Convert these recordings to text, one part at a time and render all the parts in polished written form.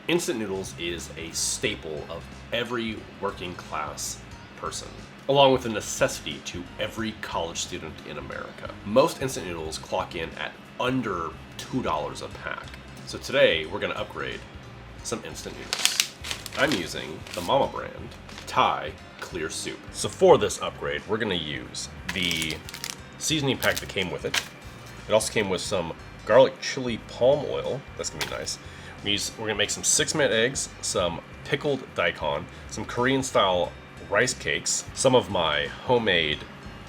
Instant noodles is a staple of every working class person, along with a necessity to every college student in America. Most instant noodles clock in at under $2 a pack. So today we're gonna upgrade some instant noodles. I'm using the Mama brand Thai clear soup. So for this upgrade, we're gonna use the seasoning pack that came with it. It also came with some garlic chili palm oil. That's gonna be nice. We're gonna make some 6-minute eggs, some pickled daikon, some Korean style rice cakes, some of my homemade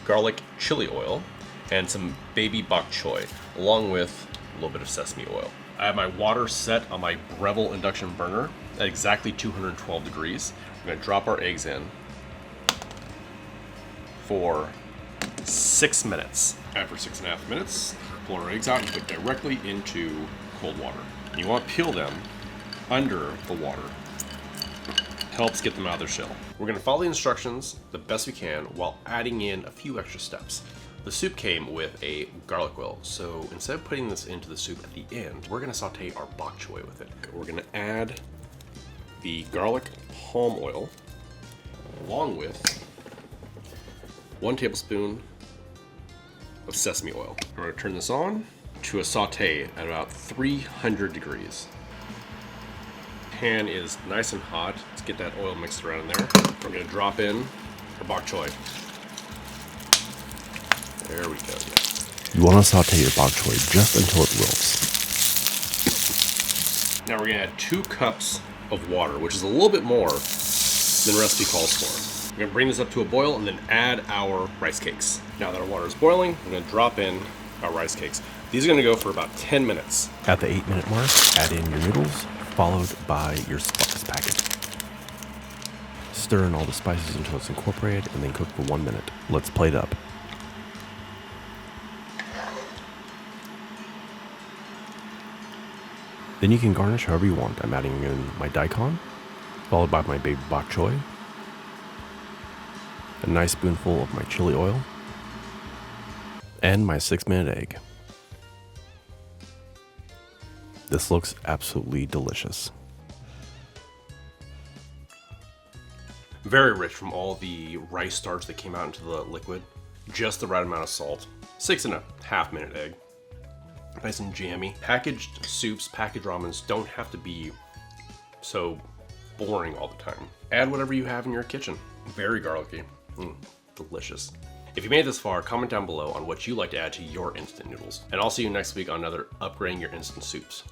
garlic chili oil, and some baby bok choy, along with a little bit of sesame oil. I have my water set on my Breville induction burner at exactly 212 degrees. We're gonna drop our eggs in for 6 minutes. After 6.5 minutes, pull our eggs out and put directly into cold water. You want to peel them under the water. Helps get them out of their shell. We're going to follow the instructions the best we can while adding in a few extra steps. The soup came with a garlic oil, so instead of putting this into the soup at the end, we're going to saute our bok choy with it. We're going to add the garlic palm oil along with 1 tablespoon of sesame oil. We're going to turn this on to a saute at about 300 degrees. Pan is nice and hot. Let's get that oil mixed around in there. We're going to drop in our bok choy. There we go. Yeah. You want to saute your bok choy just until it wilts. Now we're going to add 2 cups of water, which is a little bit more than the recipe calls for. We're going to bring this up to a boil and then add our rice cakes. Now that our water is boiling, we're going to drop in our rice cakes. These are going to go for about 10 minutes. At the 8-minute mark, add in your noodles, followed by your spice packet. Stir in all the spices until it's incorporated, and then cook for 1 minute. Let's plate up. Then you can garnish however you want. I'm adding in my daikon, followed by my baby bok choy, a nice spoonful of my chili oil, and my 6-minute egg. This looks absolutely delicious. Very rich from all the rice starch that came out into the liquid. Just the right amount of salt. 6.5-minute egg. Nice and jammy. Packaged soups, packaged ramens don't have to be so boring all the time. Add whatever you have in your kitchen. Very garlicky. Delicious. If you made it this far, comment down below on what you like to add to your instant noodles. And I'll see you next week on another Upgrading Your Instant Soups.